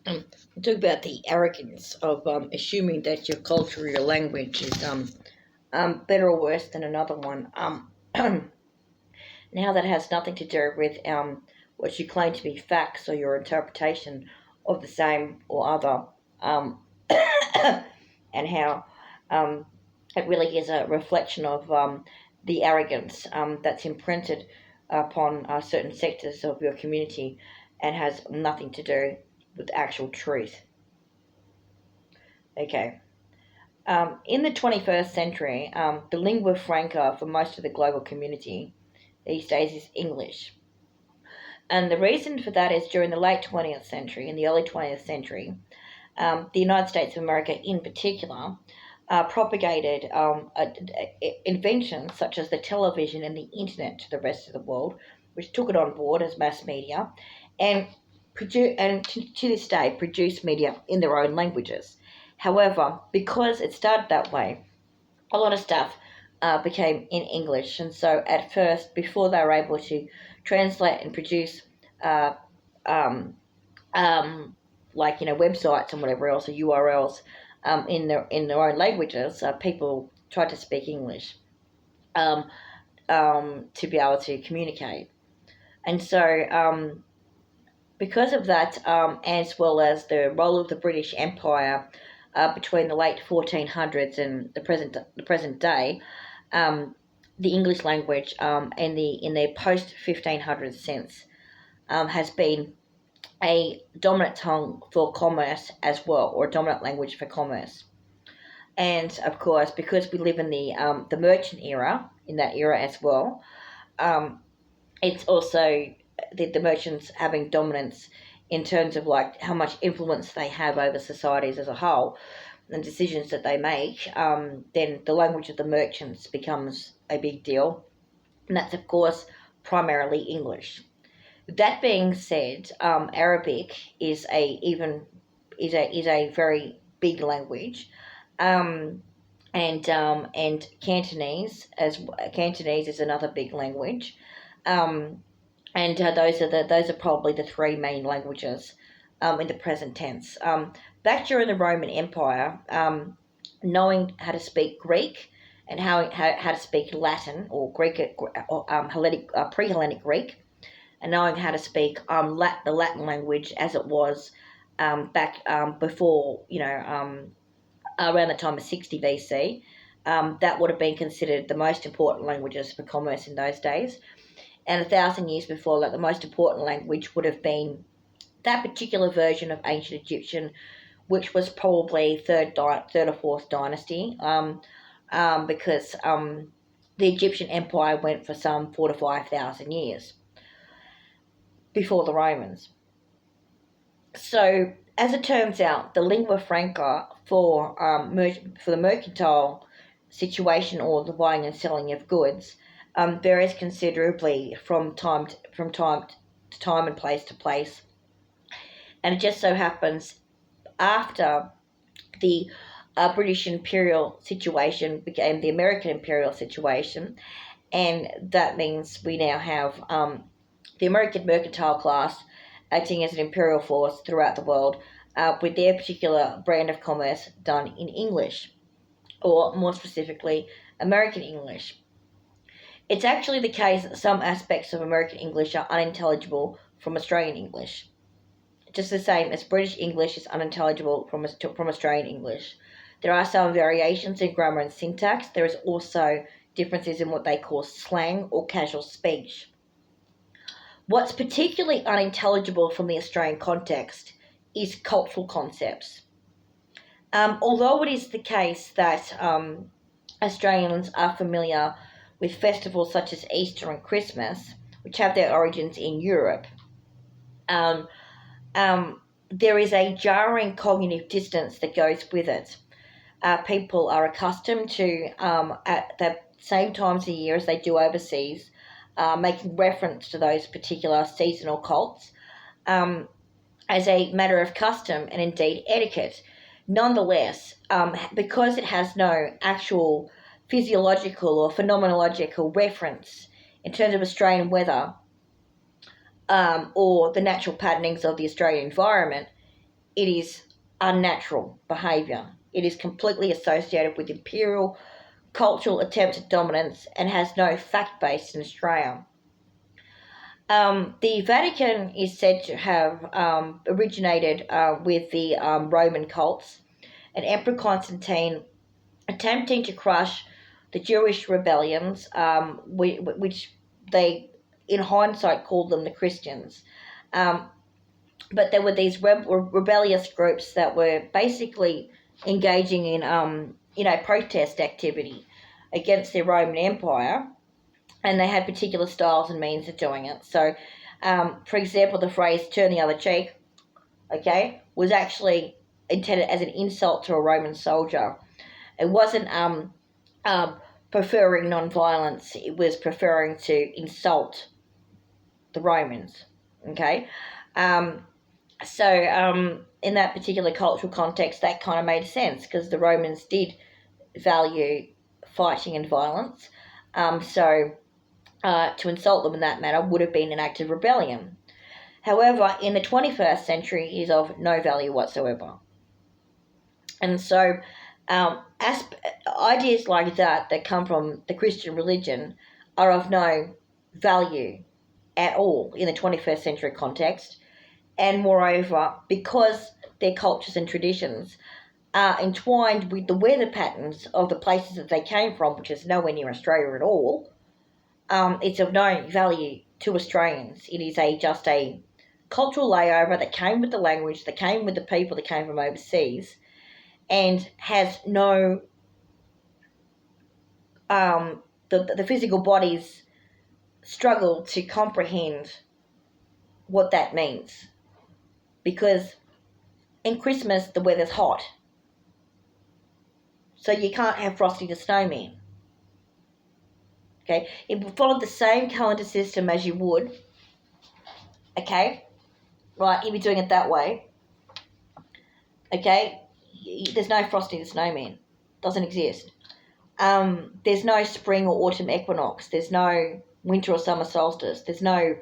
Talk about the arrogance of assuming that your culture or your language is better or worse than another one. Now that has nothing to do with what you claim to be facts or your interpretation of the same or other, and how um, it really is a reflection of the arrogance that's imprinted upon certain sectors of your community and has nothing to do with actual truth. Okay. In the 21st century, the lingua franca for most of the global community these days is English. And the reason for that is during the late 20th century and the early 20th century, the United States of America in particular propagated inventions such as the television and the internet to the rest of the world, which took it on board as mass media and to this day produce media in their own languages. However, because it started that way, a lot of stuff became in English, and so at first, before they were able to translate and produce, uh, um, um, like websites and whatever else or URLs in their own languages, people tried to speak English um, to be able to communicate, and so. Because of that, as well as the role of the British Empire between the late 1400s and the present day, um, the English language in the post 1500 sense has been a dominant tongue for commerce as well, or a dominant language for commerce. And of course, because we live in the merchant era, in that era as well, um, it's also the merchants having dominance in terms of like how much influence they have over societies as a whole and decisions that they make, then the language of the merchants becomes a big deal, and that's of course primarily English. That being said, Arabic is a very big language, um, and Cantonese is another big language, um, and those are probably the three main languages in the present tense. Back during the Roman Empire, knowing how to speak Greek and how to speak Latin or Greek or Hellenic pre-Hellenic Greek, and knowing how to speak the Latin language as it was back before around the time of 60 BC. That would have been considered the most important languages for commerce in those days. And 1,000 years before that, the most important language would have been that particular version of ancient Egyptian, which was probably third or fourth dynasty, because the Egyptian Empire went for some 4 to 5 thousand years before the Romans. So, as it turns out, the lingua franca for the mercantile situation or the buying and selling of goods varies considerably from time to time and place to place. And it just so happens after the British imperial situation became the American imperial situation, and that means we now have the American mercantile class acting as an imperial force throughout the world with their particular brand of commerce done in English, or more specifically, American English. It's actually the case that some aspects of American English are unintelligible from Australian English, just the same as British English is unintelligible from Australian English. There are some variations in grammar and syntax. There is also differences in what they call slang or casual speech. What's particularly unintelligible from the Australian context is cultural concepts. Although it is the case that Australians are familiar with festivals such as Easter and Christmas, which have their origins in Europe, um, there is a jarring cognitive distance that goes with it. People are accustomed to, at the same times of the year as they do overseas, making reference to those particular seasonal cults um, as a matter of custom and indeed etiquette. Nonetheless, because it has no actual physiological or phenomenological reference in terms of Australian weather or the natural patternings of the Australian environment, it is unnatural behaviour. It is completely associated with imperial cultural attempts at dominance and has no fact base in Australia. The Vatican is said to have originated with the Roman cults, and Emperor Constantine attempting to crush the Jewish rebellions, which they, in hindsight, called them the Christians. Um, but there were these rebellious groups that were basically engaging in, protest activity against the Roman Empire, and they had particular styles and means of doing it. So, for example, the phrase "turn the other cheek," okay, was actually intended as an insult to a Roman soldier. It wasn't preferring non-violence; it was preferring to insult the Romans. Okay, um, in that particular cultural context, that kind of made sense because the Romans did value fighting and violence. To insult them in that manner would have been an act of rebellion. However, in the 21st century, it is of no value whatsoever. And so, ideas like that come from the Christian religion are of no value at all in the 21st century context. And moreover, because their cultures and traditions are entwined with the weather patterns of the places that they came from, which is nowhere near Australia at all, it's of no value to Australians. It is just a cultural layover that came with the language, that came with the people that came from overseas, and has no the physical bodies struggle to comprehend what that means, because in Christmas the weather's hot, so you can't have Frosty the Snowman. Okay, it followed the same calendar system as you would. Okay, right, he'd be doing it that way. Okay, there's no Frosty the Snowman, doesn't exist. There's no spring or autumn equinox. There's no winter or summer solstice. There's no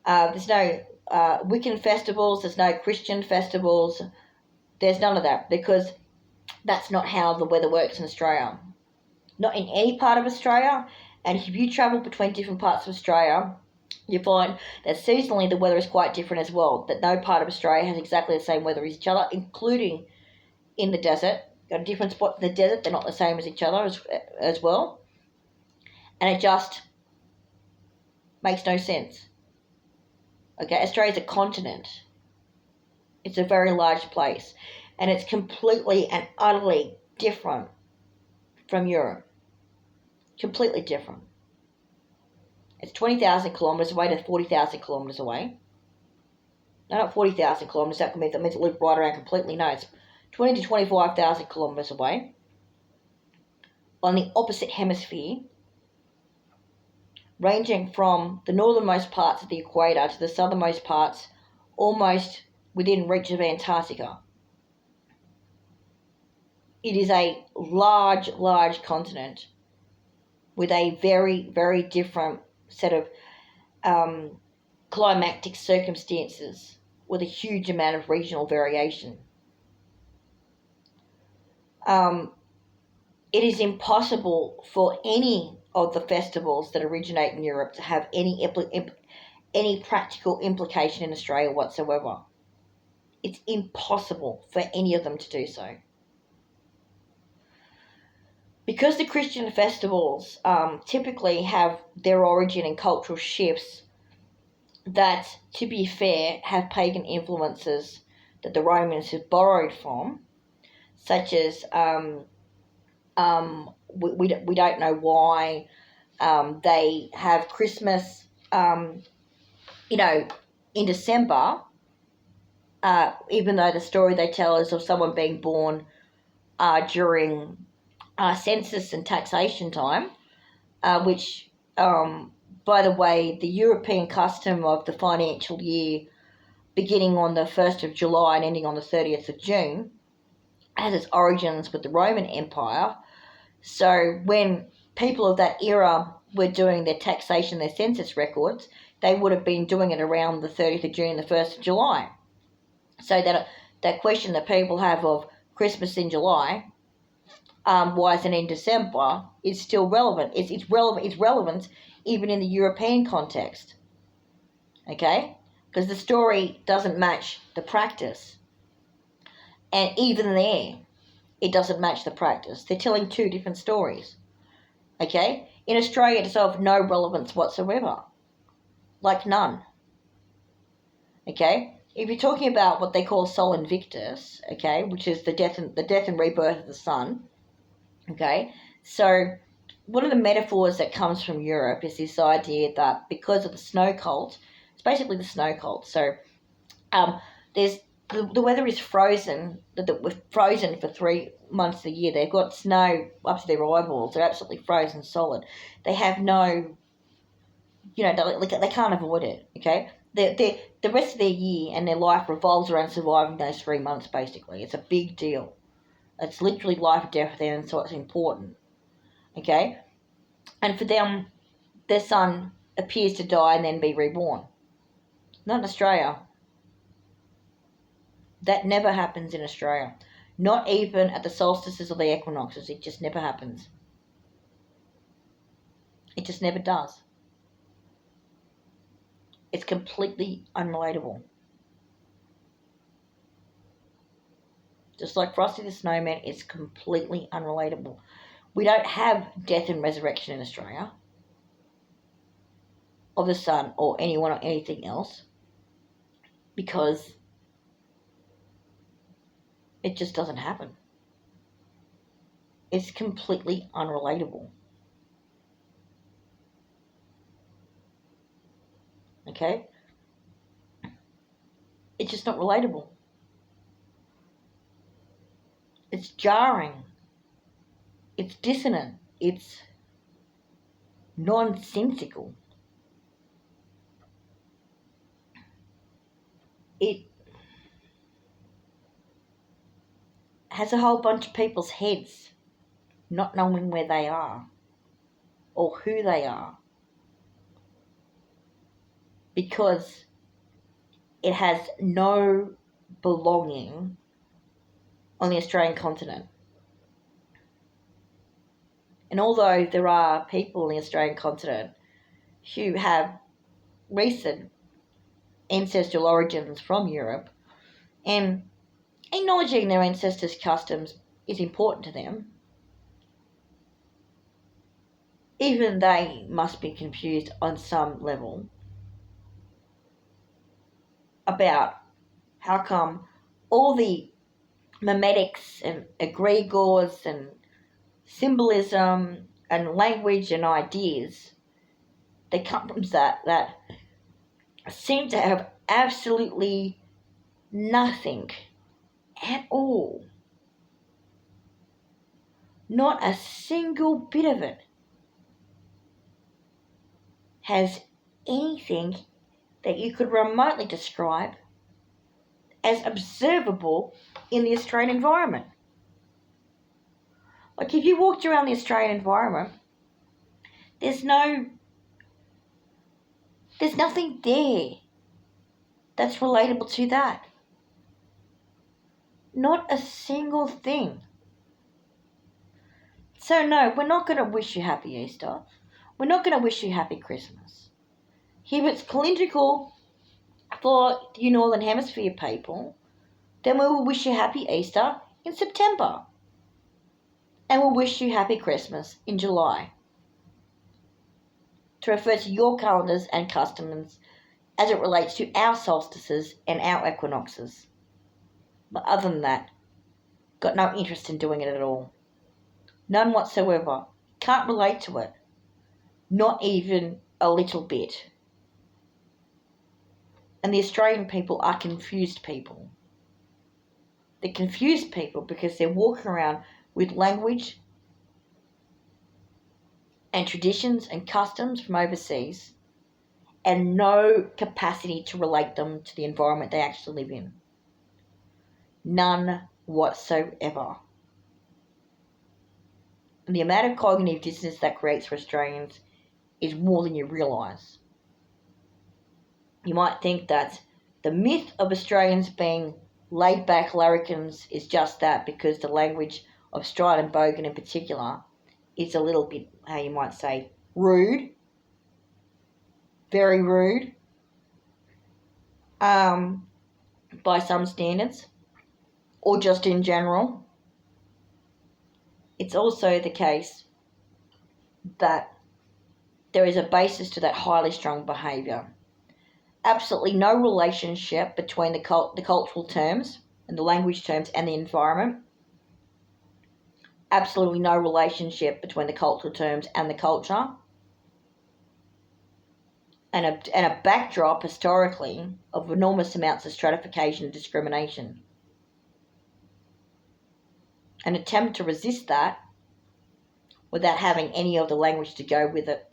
Wiccan festivals. There's no Christian festivals. There's none of that, because that's not how the weather works in Australia. Not in any part of Australia. And if you travel between different parts of Australia, you find that seasonally the weather is quite different as well. That no part of Australia has exactly the same weather as each other, including in the desert. Got a different spot in the desert, they're not the same as each other as well. And it just makes no sense. Okay, Australia's a continent. It's a very large place. And it's completely and utterly different from Europe. Completely different. It's 20,000 kilometres away to 40,000 kilometres away. No, not 40,000 kilometres, that means it loop right around completely. No, it's 20 to 25,000 kilometres away on the opposite hemisphere, ranging from the northernmost parts of the equator to the southernmost parts, almost within reach of Antarctica. It is a large, large continent with a very, very different set of climatic circumstances, with a huge amount of regional variation. It is impossible for any of the festivals that originate in Europe to have any practical implication in Australia whatsoever. It's impossible for any of them to do so. Because the Christian festivals typically have their origin in cultural shifts that, to be fair, have pagan influences that the Romans have borrowed from, such as we don't know why they have Christmas, in December, even though the story they tell is of someone being born during census and taxation time, which, by the way, the European custom of the financial year beginning on the 1st of July and ending on the 30th of June has its origins with the Roman Empire. So when people of that era were doing their taxation, their census records, they would have been doing it around the 30th of June, the 1st of July. So that that question that people have of Christmas in July, why isn't it in December, is still relevant. It's relevant. It's relevant even in the European context. Okay, because the story doesn't match the practice, and even there, it doesn't match the practice. They're telling two different stories. Okay, in Australia, it's of no relevance whatsoever, like none. Okay, if you're talking about what they call Sol Invictus, okay, which is the death and rebirth of the sun. Okay, so one of the metaphors that comes from Europe is this idea that because of the snow cult, it's basically the snow cult. So there's the weather is frozen. We're frozen for 3 months of the year. They've got snow up to their eyeballs. They're absolutely frozen solid. They have no, they can't avoid it. Okay, the rest of their year and their life revolves around surviving those 3 months. Basically, it's a big deal. It's literally life or death for them, so it's important. Okay, and for them, their son appears to die and then be reborn. Not in Australia. That never happens in Australia. Not even at the solstices or the equinoxes. It just never happens. It just never does. It's completely unrelatable. Just like Frosty the Snowman, it's completely unrelatable. We don't have death and resurrection in Australia, of the sun or anyone or anything else, because it just doesn't happen. It's completely unrelatable. Okay? It's just not relatable. It's jarring. It's dissonant. It's nonsensical. It has a whole bunch of people's heads not knowing where they are or who they are, because it has no belonging on the Australian continent. And although there are people on the Australian continent who have recent ancestral origins from Europe, and acknowledging their ancestors' customs is important to them, even they must be confused on some level about how come all the memetics and egregores and symbolism and language and ideas that come from that seem to have absolutely nothing at all. Not a single bit of it has anything that you could remotely describe as observable in the Australian environment. Like if you walked around the Australian environment, there's nothing there that's relatable to that. Not a single thing. So no, we're not going to wish you happy Easter. We're not going to wish you happy Christmas. If it's calendrical for you Northern Hemisphere people, then we will wish you happy Easter in September. And we'll wish you happy Christmas in July, to refer to your calendars and customs as it relates to our solstices and our equinoxes. But other than that, got no interest in doing it at all. None whatsoever. Can't relate to it. Not even a little bit. And the Australian people are confused people. They're confused people because they're walking around with language and traditions and customs from overseas and no capacity to relate them to the environment they actually live in. None whatsoever. And the amount of cognitive dissonance that creates for Australians is more than you realise. You might think that the myth of Australians being laid back larrikins is just that, because the language of Stride and Bogan in particular is a little bit, how you might say, rude, very rude, by some standards, or just in general. It's also the case that there is a basis to that highly strung behaviour. Absolutely no relationship between the cultural terms and the language terms and the environment. Absolutely no relationship between the cultural terms and the culture. And a backdrop, historically, of enormous amounts of stratification and discrimination. An attempt to resist that without having any of the language to go with it,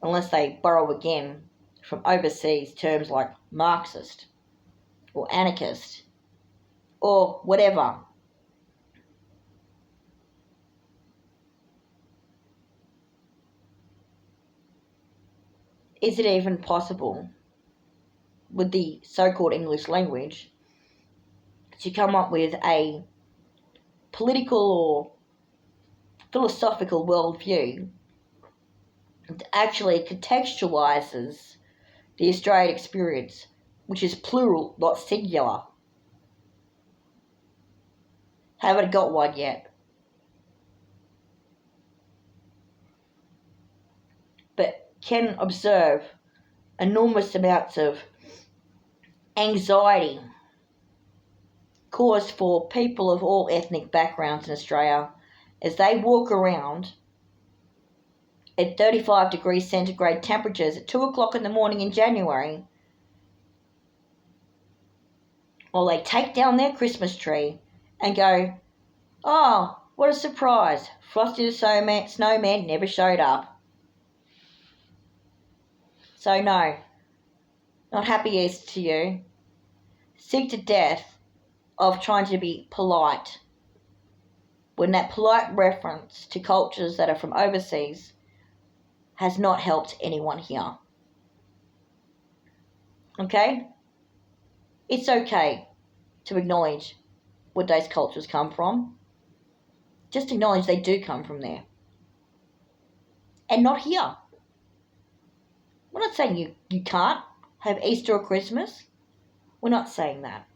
unless they borrow again from overseas terms like Marxist or anarchist or whatever. Is it even possible with the so-called English language to come up with a political or philosophical worldview that actually contextualizes the Australian experience, which is plural, not singular? Haven't got one yet. But can observe enormous amounts of anxiety caused for people of all ethnic backgrounds in Australia as they walk around at 35 degrees centigrade temperatures at 2 o'clock in the morning in January, while they take down their Christmas tree and go, "Oh, what a surprise, Frosty the Snowman never showed up." So no, not happy Easter to you. Sick to death of trying to be polite when that polite reference to cultures that are from overseas has not helped anyone here. Okay? It's okay to acknowledge where those cultures come from. Just acknowledge they do come from there. And not here. We're not saying you can't have Easter or Christmas. We're not saying that.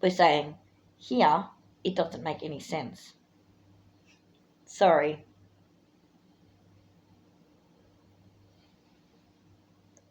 We're saying here it doesn't make any sense. Sorry.